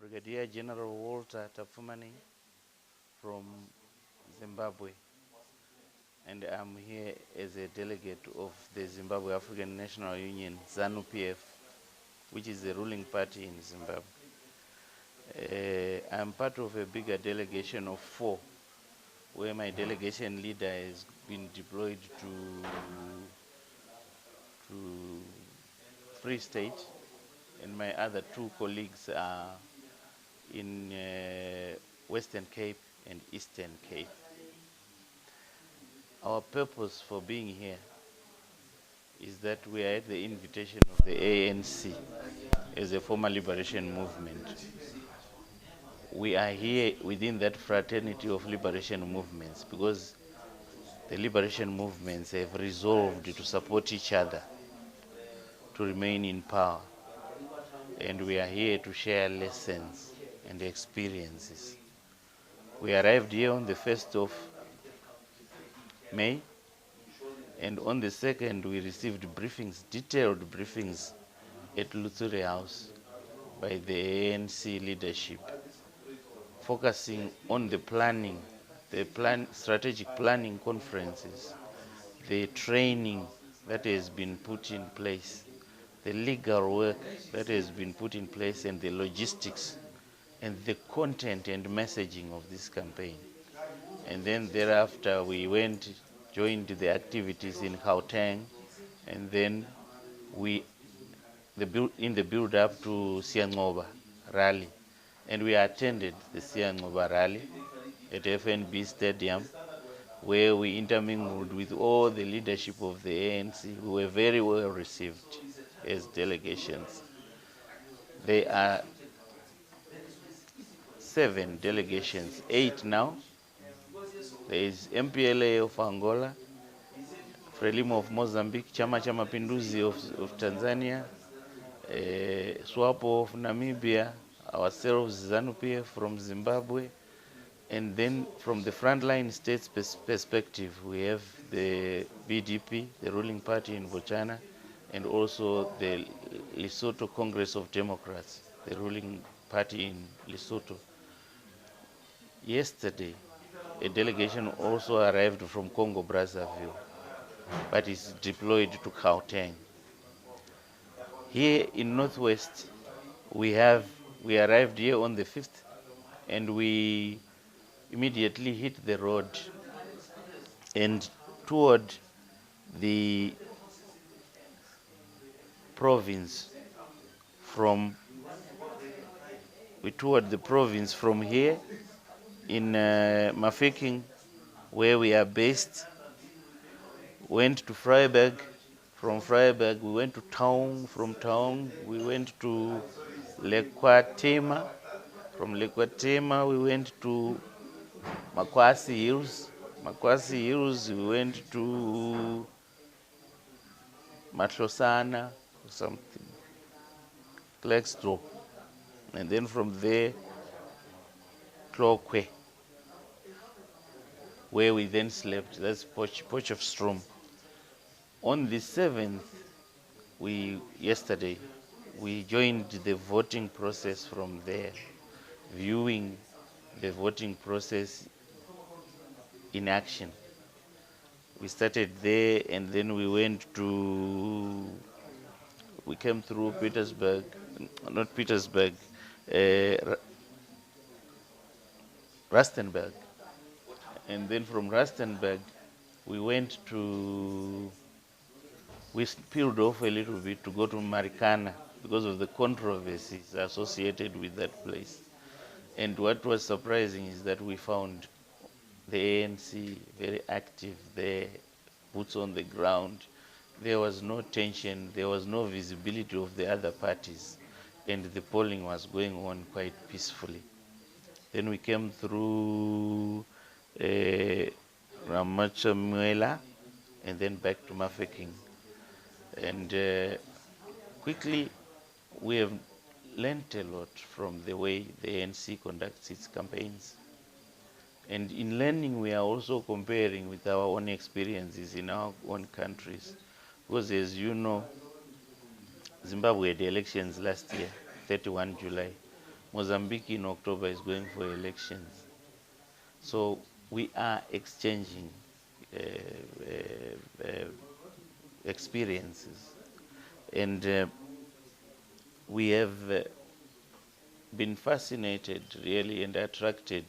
Brigadier General Walter Tafumani from Zimbabwe, and I'm here as a delegate of the Zimbabwe African National Union, ZANU-PF, which is the ruling party in Zimbabwe. I'm part of a bigger delegation of 4, where my delegation leader has been deployed to Free State, and my other 2 colleagues are in Western Cape and Eastern Cape. Our purpose for being here is that we are at the invitation of the ANC as a former liberation movement. We are here within that fraternity of liberation movements because the liberation movements have resolved to support each other to remain in power. And we are here to share lessons and experiences. We arrived here on the 1st of May, and on the 2nd we received briefings, detailed briefings at Lutsuri House by the ANC leadership, focusing on the planning, strategic planning conferences, the training that has been put in place, the legal work that has been put in place, and the logistics and the content and messaging of this campaign. And then thereafter we joined the activities in Gauteng, and then in the build-up to Siyancoba rally. And we attended the Siyancoba rally at FNB Stadium, where we intermingled with all the leadership of the ANC. We were very well received as delegations. There are 7 delegations, 8 now. There is MPLA of Angola, Frelimo of Mozambique, Chama cha Mapinduzi of Tanzania, SWAPO of Namibia, ourselves ZANU-PF from Zimbabwe, and then from the frontline states perspective, we have the BDP, the ruling party in Botswana, and also the Lesotho Congress of Democrats, the ruling party in Lesotho. Yesterday, a delegation also arrived from Congo Brazzaville, but is deployed to Gauteng. Here in Northwest, we arrived here on the 5th, and we immediately hit the road and toward the province from here in Mafeking, where we are based. Went to Vryburg. From Vryburg we went to Town. From Town we went to Lekwatema. From Lekwatema we went to Makwasi Hills. Makwasi Hills we went to Matlosana or something, Klerksdorp, and then from there Tlokwe, where we then slept. That's Potchefstroom. On the 7th, yesterday, we joined the voting process from there, viewing the voting process in action. We started there, and then we came through Rustenburg. And then from Rustenburg, we peeled off a little bit to go to Marikana because of the controversies associated with that place. And what was surprising is that we found the ANC very active there, boots on the ground. There was no tension, there was no visibility of the other parties, and the polling was going on quite peacefully. Then we came through Ramachamuela and then back to Mafeking. And quickly, we have learned a lot from the way the ANC conducts its campaigns. And in learning, we are also comparing with our own experiences in our own countries. Because as you know, Zimbabwe had elections last year, 31 July. Mozambique in October is going for elections. So we are exchanging experiences. And we have been fascinated really and attracted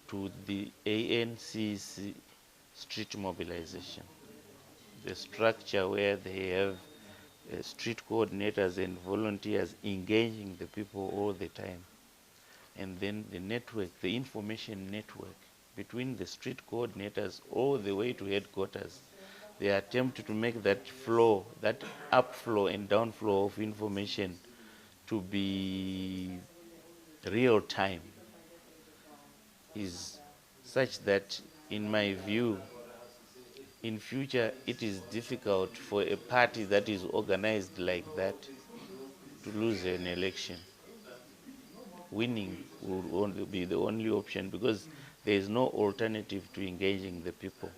to the ANC's street mobilization, the structure where they have street coordinators and volunteers engaging the people all the time. And then the network, the information network between the street coordinators all the way to headquarters. They attempt to make that flow, that upflow and downflow of information to be real time is such that, in my view, in future it is difficult for a party that is organized like that to lose an election. Winning will only be the only option because there is no alternative to engaging the people.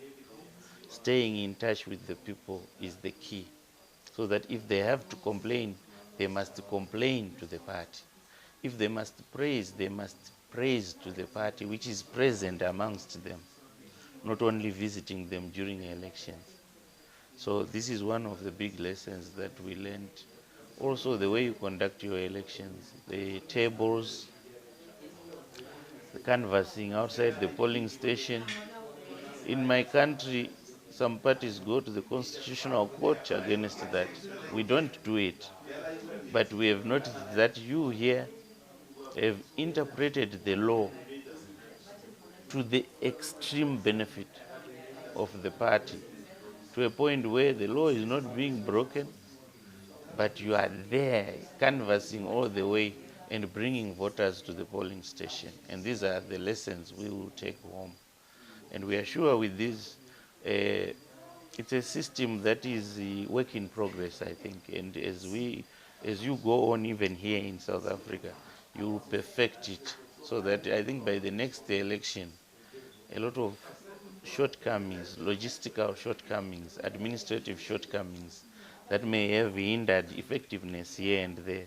Staying in touch with the people is the key, so that if they have to complain, they must complain to the party. If they must praise, they must praise to the party which is present amongst them, not only visiting them during elections. So this is one of the big lessons that we learned. Also, the way you conduct your elections, the tables, the canvassing outside the polling station. In my country, some parties go to the Constitutional Court against that. We don't do it. But we have noticed that you here have interpreted the law to the extreme benefit of the party, to a point where the law is not being broken, but you are there canvassing all the way and bringing voters to the polling station. And these are the lessons we will take home. And we are sure with this, it's a system that is a work in progress, I think. And as you go on, even here in South Africa, you will perfect it, so that I think by the next election, a lot of shortcomings, logistical shortcomings, administrative shortcomings that may have hindered effectiveness here and there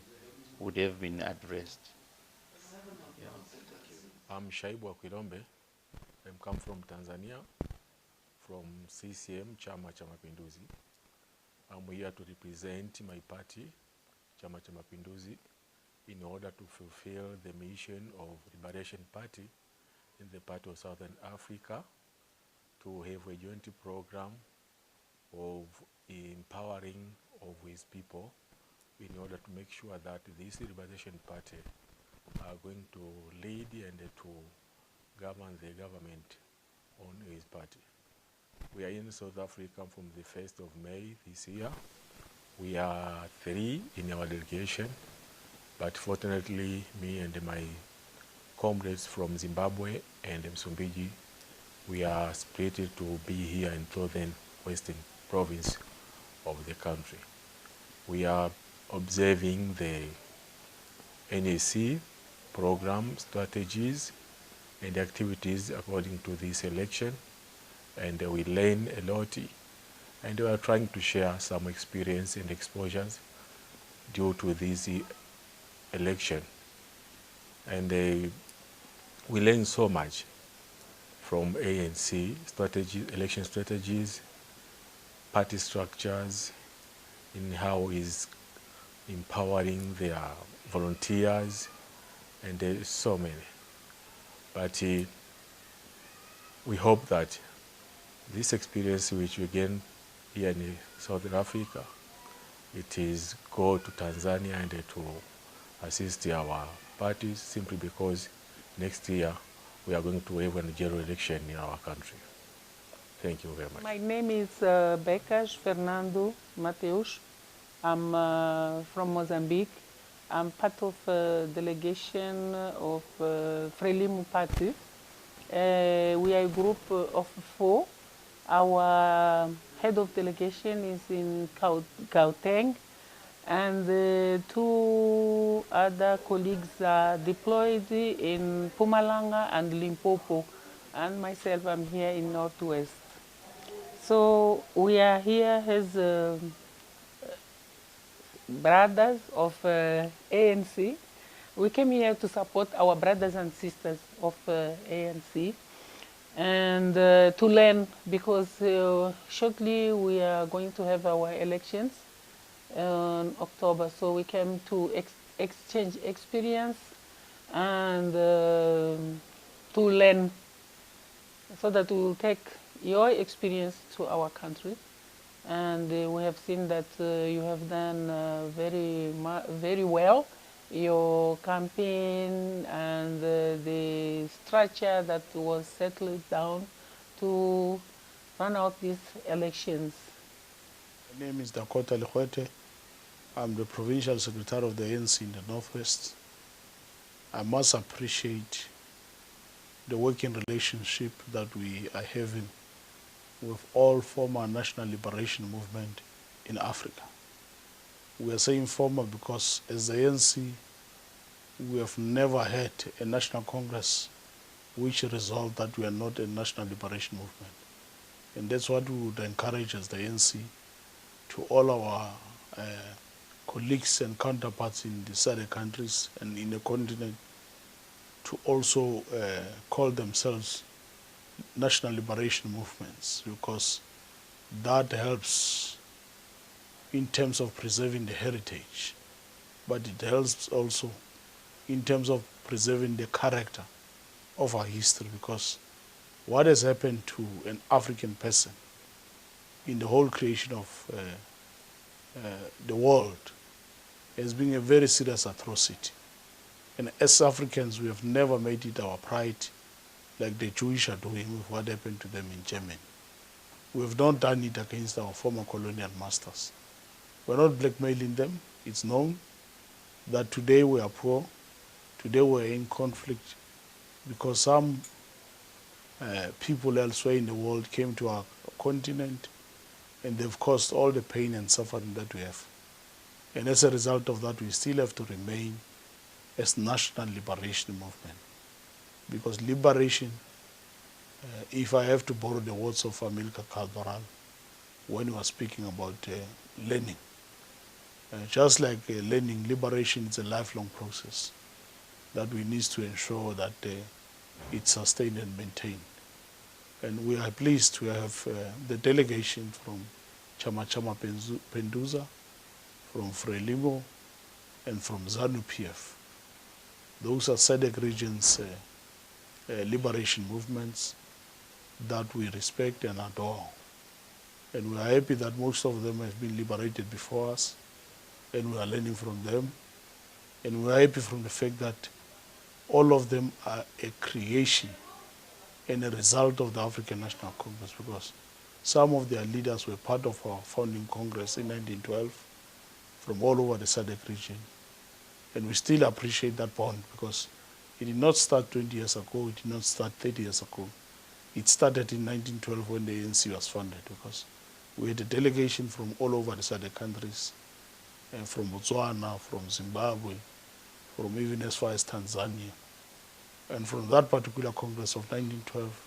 would have been addressed. I'm Shaibu Akwilombe. I'm come from Tanzania, from CCM, Chama cha Mapinduzi. I'm here to represent my party, Chama cha Mapinduzi, in order to fulfill the mission of Liberation Party in the part of Southern Africa, to have a joint program of empowering of his people in order to make sure that this Liberation Party are going to lead and to govern the government on his party. We are in South Africa from the 1st of May this year. We are 3 in our delegation, but fortunately me and my comrades from Zimbabwe and Msumbiji, we are split to be here in Northern Western Province of the country. We are observing the NAC program, strategies, and activities according to this election, and we learn a lot, and we are trying to share some experience and exposures due to this election. And we learn so much from ANC strategy, election strategies, party structures, in how is empowering their volunteers, and so many. But we hope that this experience which we gain here in Southern Africa, it is go to Tanzania and to assist our parties, simply because next year we are going to have a general election in our country. Thank you very much. My name is Becas Fernando Mateus. I'm from Mozambique. I'm part of a delegation of Frelimo Party. We are a group of 4. Our head of delegation is in Gauteng, and 2 other colleagues are deployed in Mpumalanga and Limpopo, and myself, I'm here in Northwest. So we are here as brothers of ANC, We came here to support our brothers and sisters of ANC and to learn because shortly we are going to have our elections in October. So we came to exchange experience and to learn so that we will take your experience to our country. And we have seen that you have done very well your campaign and the structure that was settled down to run out these elections. My name is Dakota Lekwete. I'm the Provincial Secretary of the ANC in the Northwest. I must appreciate the working relationship that we are having with all former national liberation movement in Africa. We are saying former because as the ANC, we have never had a national congress which resolved that we are not a national liberation movement. And that's what we would encourage as the ANC to all our colleagues and counterparts in the SADC countries and in the continent to also call themselves national liberation movements, because that helps in terms of preserving the heritage, but it helps also in terms of preserving the character of our history, because what has happened to an African person in the whole creation of the world has been a very serious atrocity. And as Africans, we have never made it our pride like the Jewish are doing with what happened to them in Germany. We have not done it against our former colonial masters. We're not blackmailing them. It's known that today we are poor, today we're in conflict, because some people elsewhere in the world came to our continent and they've caused all the pain and suffering that we have. And as a result of that, we still have to remain as national liberation movement. Because liberation, if I have to borrow the words of Amilcar Cabral when he was speaking about learning, just like learning, liberation is a lifelong process that we need to ensure that it's sustained and maintained. And we are pleased to have the delegation from Chama Chama Penduza, from Frelimo, and from ZANU-PF. Those are SADC regions liberation movements that we respect and adore. And we are happy that most of them have been liberated before us, and we are learning from them. And we are happy from the fact that all of them are a creation and a result of the African National Congress, because some of their leaders were part of our founding Congress in 1912 from all over the SADC region. And we still appreciate that bond, because it did not start 20 years ago, it did not start 30 years ago. It started in 1912 when the ANC was founded, because we had a delegation from all over the SADC countries, from Botswana, from Zimbabwe, from even as far as Tanzania. And from that particular Congress of 1912,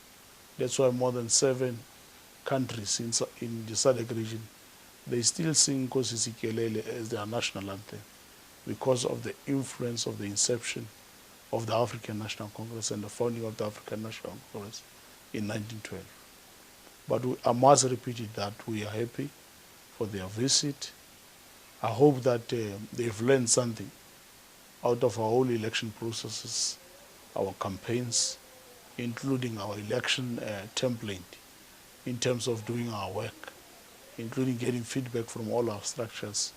that's why more than 7 countries in the SADC region, they still sing Nkosi Sikelel as their national anthem, because of the influence of the inception of the African National Congress and the founding of the African National Congress in 1912. But I must repeat it that we are happy for their visit. I hope that they've learned something out of our whole election processes, our campaigns, including our election template in terms of doing our work, including getting feedback from all our structures,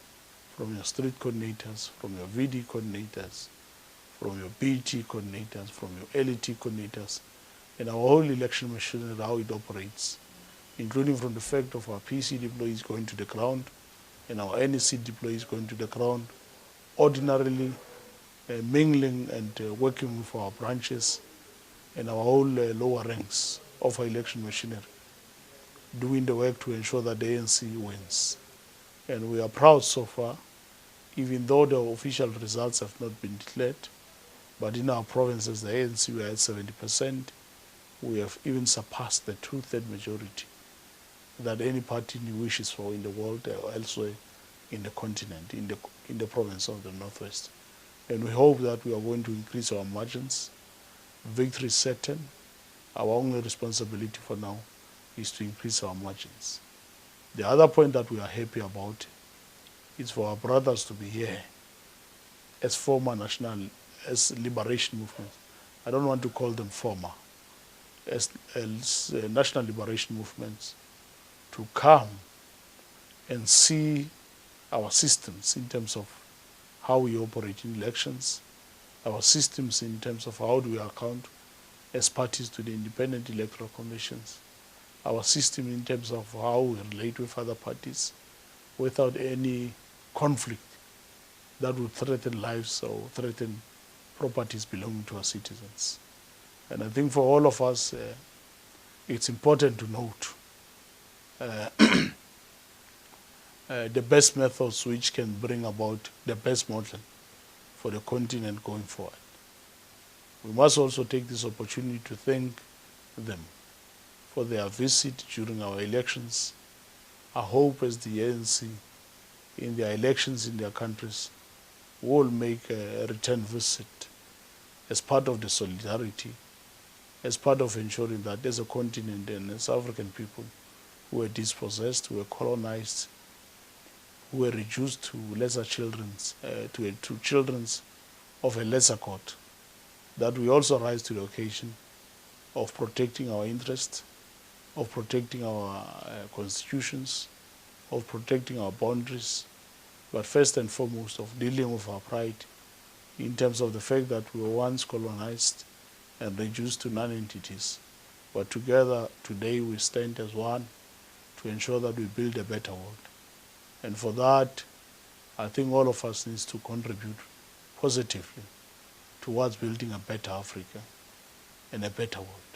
from your street coordinators, from your VD coordinators, from your BT coordinators, from your LET coordinators, and our whole election machinery, how it operates, including from the fact of our PC deployees going to the ground and our NEC deployees going to the ground, ordinarily mingling and working with our branches and our whole lower ranks of our election machinery, doing the work to ensure that the ANC wins. And we are proud so far, even though the official results have not been declared, but in our provinces, the ANC, we are at 70%. We have even surpassed the 2/3 majority that any party wishes for in the world or elsewhere in the continent, in the province of the Northwest. And we hope that we are going to increase our margins. Victory is certain. Our only responsibility for now is to increase our margins. The other point that we are happy about is for our brothers to be here as as liberation movements. I don't want to call them former, as national liberation movements, to come and see our systems in terms of how we operate in elections, our systems in terms of how do we account as parties to the independent electoral commissions, our system in terms of how we relate with other parties without any conflict that would threaten lives or threaten properties belonging to our citizens. And I think for all of us, it's important to note the best methods which can bring about the best model for the continent going forward. We must also take this opportunity to thank them for their visit during our elections. I hope as the ANC in their elections in their countries will make a return visit as part of the solidarity, as part of ensuring that as a continent and as African people who were dispossessed, who were colonized, who were reduced to lesser children's, to children's of a lesser court, that we also rise to the occasion of protecting our interests, of protecting our constitutions, of protecting our boundaries, but first and foremost of dealing with our pride in terms of the fact that we were once colonized and reduced to non-entities. But together today we stand as one to ensure that we build a better world. And for that, I think all of us needs to contribute positively towards building a better Africa and a better world.